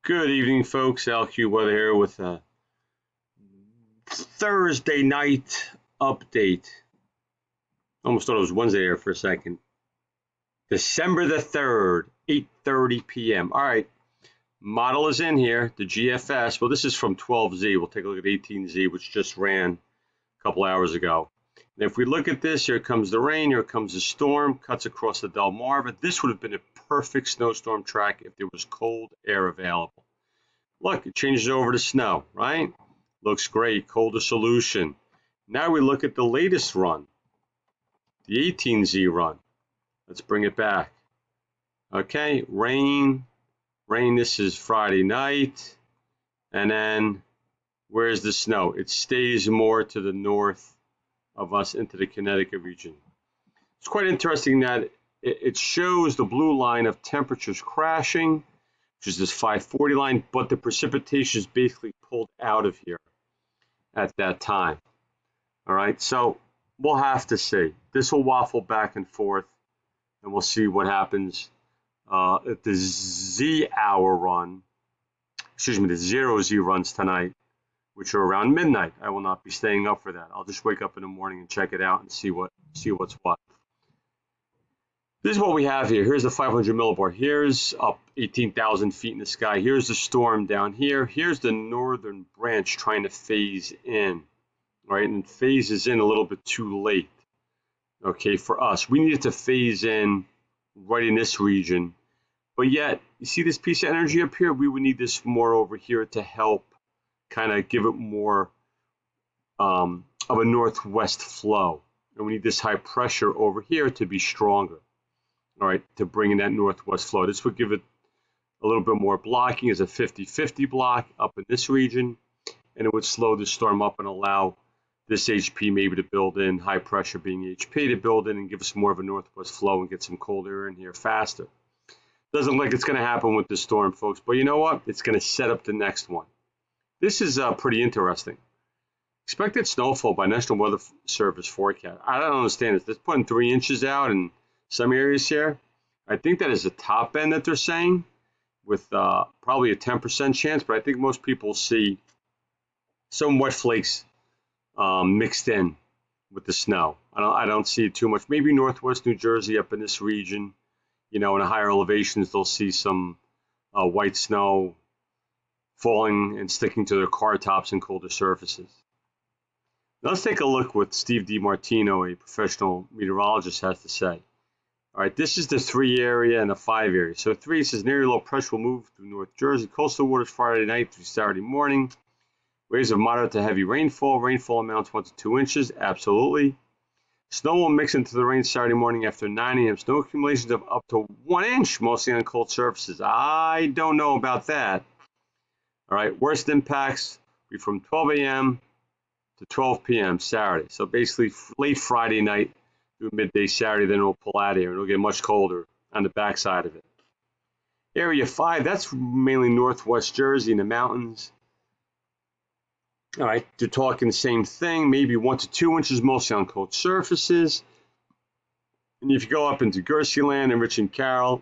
Good evening, folks. LQ Weather here with a Thursday night update. Almost thought it was Wednesday there for a second. December the 3rd, 8:30 p.m. All right, model is in here, the GFS. Well, this is from 12Z. We'll take a look at 18Z, which just ran a couple hours ago. And if we look at this, here comes the rain, here comes the storm, cuts across the Delmarva. This would have been a perfect snowstorm track if there was cold air available. Look, it changes over to snow, right? Looks great, colder solution. Now we look at the latest run, the 18Z run. Let's bring it back. Okay, rain, this is Friday night. And then where's the snow? It stays more to the north of us into the Connecticut region. It's quite interesting that it shows the blue line of temperatures crashing, which is this 540 line, but the precipitation is basically pulled out of here at that time. All right, so we'll have to see. This will waffle back and forth, and we'll see what happens at the Z hour run. Excuse me, the 0Z runs tonight, which are around midnight. I will not be staying up for that. I'll just wake up in the morning and check it out and see what's what. This is what we have here. Here's the 500 millibar. Here's up 18,000 feet in the sky. Here's the storm down here. Here's the northern branch trying to phase in, right? And it phases in a little bit too late, okay, for us. We needed to phase in right in this region. But yet, you see this piece of energy up here? We would need this more over here to help kind of give it more of a northwest flow. And we need this high pressure over here to be stronger. All right, to bring in that northwest flow. This would give it a little bit more blocking as a 50-50 block up in this region, and it would slow the storm up and allow this HP maybe to build in, high pressure being HP, to build in and give us more of a northwest flow and get some cold air in here faster. Doesn't look like it's going to happen with this storm, folks, but you know what? It's going to set up the next one. This is pretty interesting. Expected snowfall by National Weather Service forecast. I don't understand this. They're putting 3 inches out and some areas here. I think that is the top end that they're saying, with probably a 10% chance, but I think most people see some wet flakes mixed in with the snow. I don't see it too much. Maybe northwest New Jersey up in this region, you know, in the higher elevations, they'll see some white snow falling and sticking to their car tops and colder surfaces. Now let's take a look what Steve DiMartino, a professional meteorologist, has to say. All right, this is the 3 area and the 5 area. So 3 says an area low pressure will move through North Jersey. Coastal waters Friday night through Saturday morning. Waves of moderate to heavy rainfall. Rainfall amounts 1 to 2 inches. Absolutely. Snow will mix into the rain Saturday morning after 9 a.m. Snow accumulations of up to 1 inch, mostly on cold surfaces. I don't know about that. All right, worst impacts will be from 12 a.m. to 12 p.m. Saturday. So basically late Friday night through midday Saturday, then it'll pull out here and it'll get much colder on the backside of it. Area 5, that's mainly northwest Jersey in the mountains. All right, they're talking the same thing, maybe 1 to 2 inches, mostly on cold surfaces. And if you go up into Gersyland and Rich and Carroll,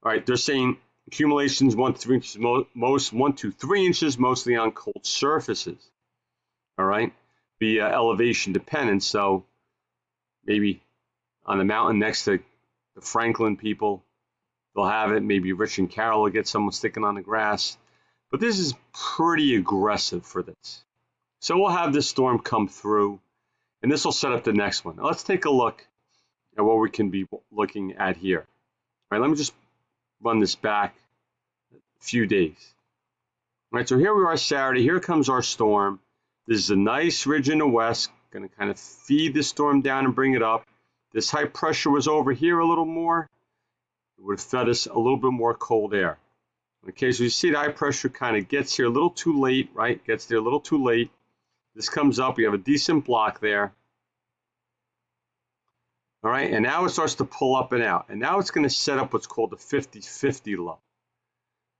all right, they're saying accumulations 1 to 3 inches, 1 to 3 inches, mostly on cold surfaces. All right, be elevation dependent. So maybe on the mountain next to the Franklin people, they'll have it. Maybe Rich and Carroll will get someone sticking on the grass. But this is pretty aggressive for this. So we'll have this storm come through, and this will set up the next one. Now let's take a look at what we can be looking at here. All right, let me just run this back a few days. All right, so here we are Saturday. Here comes our storm. This is a nice ridge in the west. Going to kind of feed the storm down and bring it up. This high pressure was over here a little more. It would have fed us a little bit more cold air. Okay, so you see the high pressure kind of gets here a little too late, right? Gets there a little too late. This comes up. We have a decent block there. All right, and now it starts to pull up and out. And now it's going to set up what's called the 50-50 low.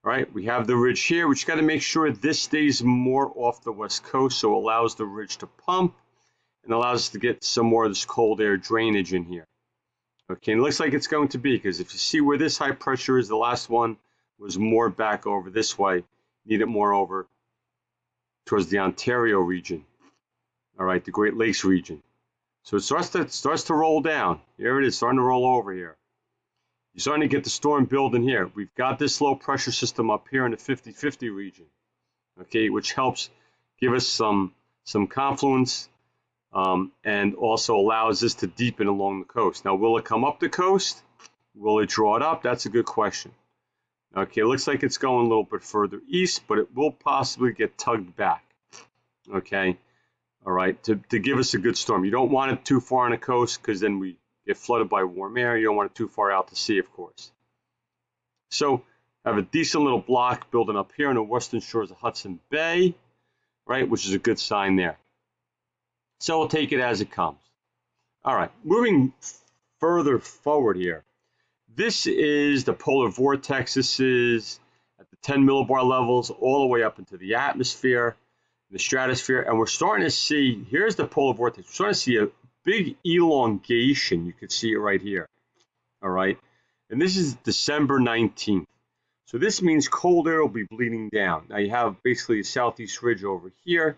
All right, we have the ridge here, which got to make sure this stays more off the west coast, so it allows the ridge to pump and allows us to get some more of this cold air drainage in here. Okay, and it looks like it's going to be, because if you see where this high pressure is, the last one was more back over this way, need it more over towards the Ontario region, all right, the Great Lakes region. So it starts to roll down. Here it is, starting to roll over here. You're starting to get the storm building here. We've got this low pressure system up here in the 50-50 region, okay, which helps give us some confluence and also allows this to deepen along the coast. Now, will it come up the coast? Will it draw it up? That's a good question. Okay, it looks like it's going a little bit further east, but it will possibly get tugged back. Okay, all right, to give us a good storm. You don't want it too far on the coast because then we get flooded by warm air. You don't want it too far out to sea, of course. So I have a decent little block building up here on the western shores of Hudson Bay, right, which is a good sign there. So we'll take it as it comes. All right, moving further forward here. This is the polar vortex. This is at the 10 millibar levels all the way up into the atmosphere, the stratosphere, and we're starting to see, here's the polar vortex. We're starting to see a big elongation. You can see it right here, all right? And this is December 19th. So this means cold air will be bleeding down. Now you have basically a southeast ridge over here.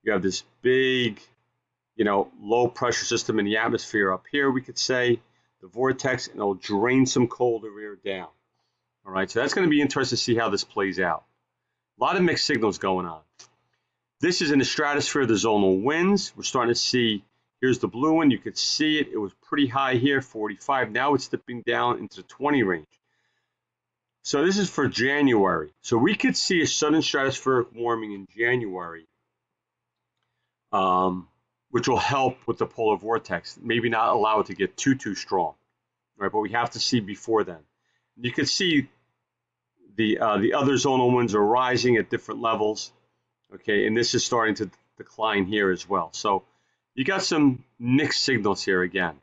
You have this big, low pressure system in the atmosphere up here, we could say, the vortex, and it'll drain some colder air down. All right, so that's going to be interesting to see how this plays out. A lot of mixed signals going on. This is in the stratosphere, the zonal winds. We're starting to see, here's the blue one. You could see it. It was pretty high here, 45. Now it's dipping down into the 20 range. So this is for January. So we could see a sudden stratospheric warming in January, which will help with the polar vortex. Maybe not allow it to get too strong, right? But we have to see before then. You can see the other zonal winds are rising at different levels, okay? And this is starting to decline here as well. So you got some mixed signals here again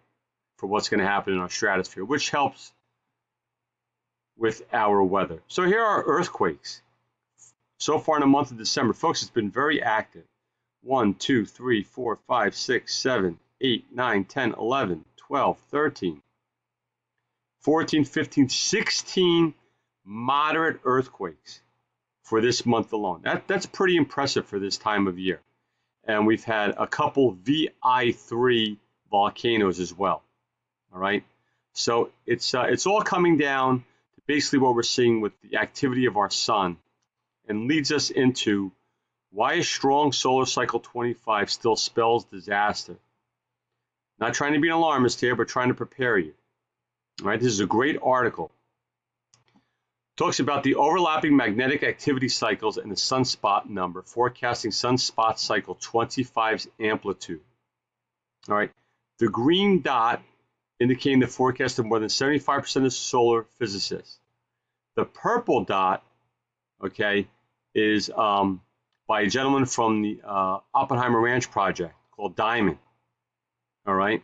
for what's going to happen in our stratosphere, which helps with our weather. So here are earthquakes. So far in the month of December, folks, it's been very active. 1, 2, 3, 4, 5, 6, 7, 8, 9, 10, 11, 12, 13, 14, 15, 16 moderate earthquakes for this month alone. That's pretty impressive for this time of year. And we've had a couple VI3 volcanoes as well. All right. So it's all coming down to basically what we're seeing with the activity of our sun, and leads us into why a strong solar cycle 25 still spells disaster. Not trying to be an alarmist here, but trying to prepare you. All right, this is a great article. Talks about the overlapping magnetic activity cycles and the sunspot number, forecasting sunspot cycle 25's amplitude. All right, the green dot indicating the forecast of more than 75% of solar physicists. The purple dot, okay, is by a gentleman from the Oppenheimer Ranch project called Diamond. All right.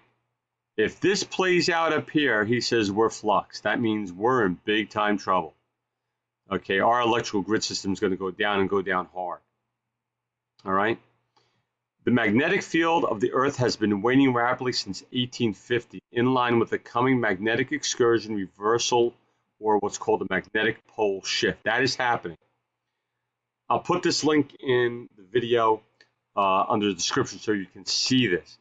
If this plays out up here, he says we're fluxed. That means we're in big time trouble. Okay, our electrical grid system is going to go down and go down hard. All right. The magnetic field of the Earth has been waning rapidly since 1850, in line with the coming magnetic excursion reversal, or what's called a magnetic pole shift. That is happening. I'll put this link in the video under the description so you can see this.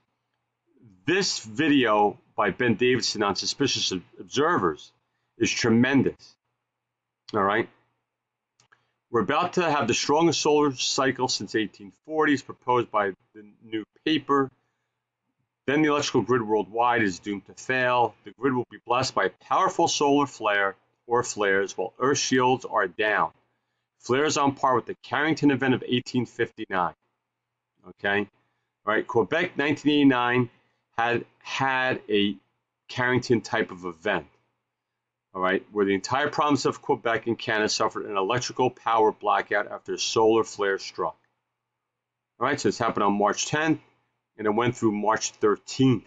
This video by Ben Davidson on suspicious observers is tremendous. All right. We're about to have the strongest solar cycle since 1840s, proposed by the new paper. Then the electrical grid worldwide is doomed to fail. The grid will be blessed by a powerful solar flare or flares while Earth shields are down. Flares on par with the Carrington event of 1859. Okay, all right. Quebec 1989 had a Carrington type of event. All right, where the entire province of Quebec and Canada suffered an electrical power blackout after a solar flare struck. All right, so this happened on March 10th, and it went through March 13th.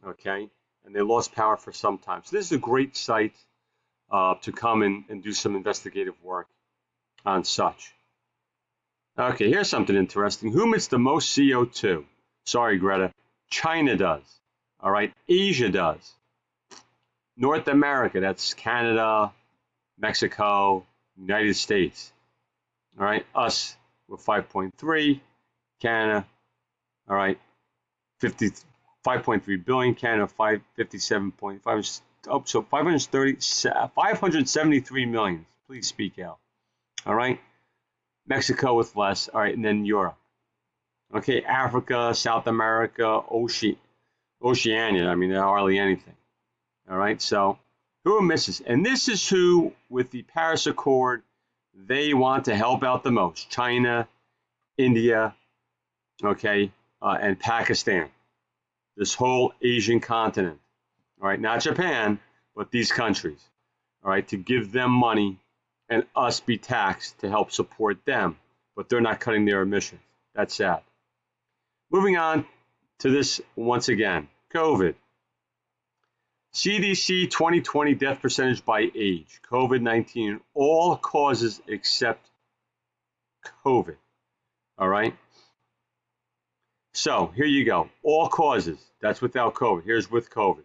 Okay, and they lost power for some time. So this is a great site to come in and do some investigative work on such. Okay, here's something interesting. Who emits the most CO2? Sorry, Greta. China does. All right, Asia does. North America, that's Canada, Mexico, United States. All right, us with 5.3, Canada, all right, 5.3 billion, Canada 557.5, so 573 million. Please speak out. All right, Mexico with less. All right, and then Europe. Okay, Africa, South America, Oceania. I mean, hardly anything. All right, so who misses? And this is who, with the Paris Accord, they want to help out the most. China, India, okay, and Pakistan. This whole Asian continent. All right, not Japan, but these countries. All right, to give them money and us be taxed to help support them, but they're not cutting their emissions. That's sad. Moving on to this once again, COVID. CDC 2020 death percentage by age, COVID-19, all causes except COVID. All right. So here you go. All causes. That's without COVID. Here's with COVID.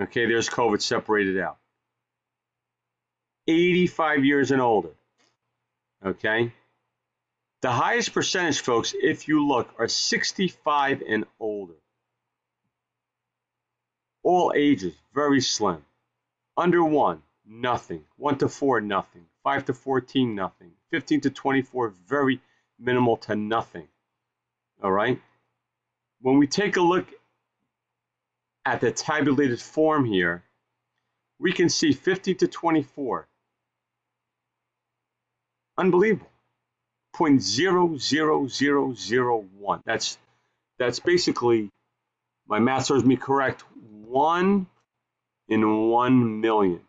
Okay, there's COVID separated out. 85 years and older. Okay. The highest percentage, folks, if you look, are 65 and older. All ages, very slim. Under 1, nothing. 1 to 4, nothing. 5 to 14, nothing. 15 to 24, very minimal to nothing. All right? When we take a look at the tabulated form here, we can see 50 to 24. Unbelievable. 0.00001. That's basically, my math serves me correct, 1 in 1 million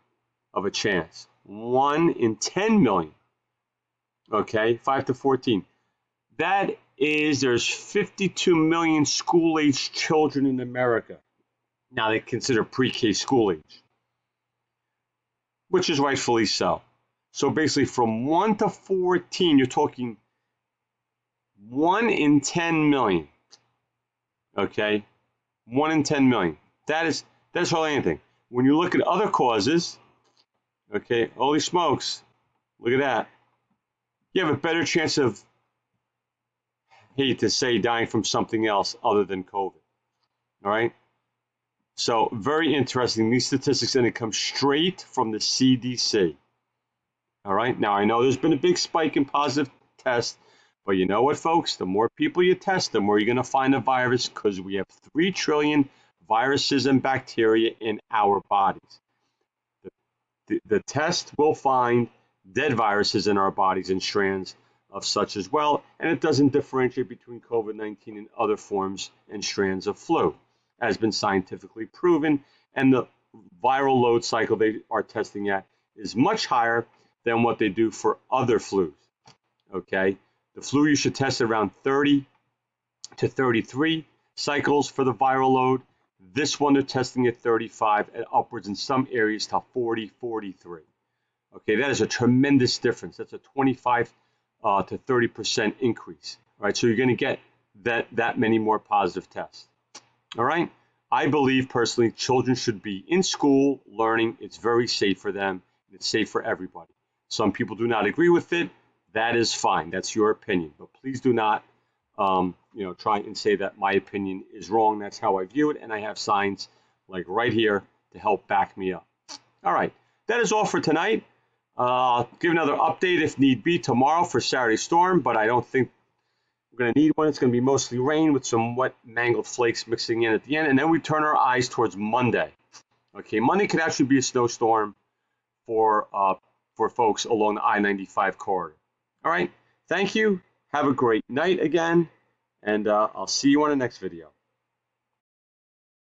of a chance. 1 in 10 million. Okay, 5 to 14. That is, there's 52 million school-age children in America. Now they consider pre-K school age, which is rightfully so. So basically from 1 to 14, you're talking 1 in 10 million. Okay, 1 in 10 million. That's hardly anything. When you look at other causes, okay, holy smokes, look at that. You have a better chance of, hate to say, dying from something else other than COVID. All right. So very interesting. These statistics, and it comes straight from the CDC. All right. Now, I know there's been a big spike in positive tests, but you know what, folks? The more people you test, the more you're going to find a virus, because we have 3 trillion viruses and bacteria in our bodies. The test will find dead viruses in our bodies and strands of such as well, and it doesn't differentiate between COVID-19 and other forms and strands of flu, has been scientifically proven, and the viral load cycle they are testing at is much higher than what they do for other flus. Okay, the flu you should test around 30 to 33 cycles for the viral load. This one they're testing at 35 and upwards in some areas to 40, 43. Okay, that is a tremendous difference. That's a 25 to 30% increase. All right, so you're going to get that many more positive tests. All right, I believe personally children should be in school learning. It's very safe for them. It's safe for everybody. Some people do not agree with it. That is fine. That's your opinion. But please do not, try and say that my opinion is wrong. That's how I view it, and I have signs like right here to help back me up. All right, that is all for tonight. I'll give another update if need be tomorrow for Saturday storm, but I don't think we're going to need one. It's going to be mostly rain with some wet mangled flakes mixing in at the end, and then we turn our eyes towards Monday. Okay, Monday could actually be a snowstorm for folks along the I-95 corridor. All right, thank you. Have a great night again, and I'll see you on the next video.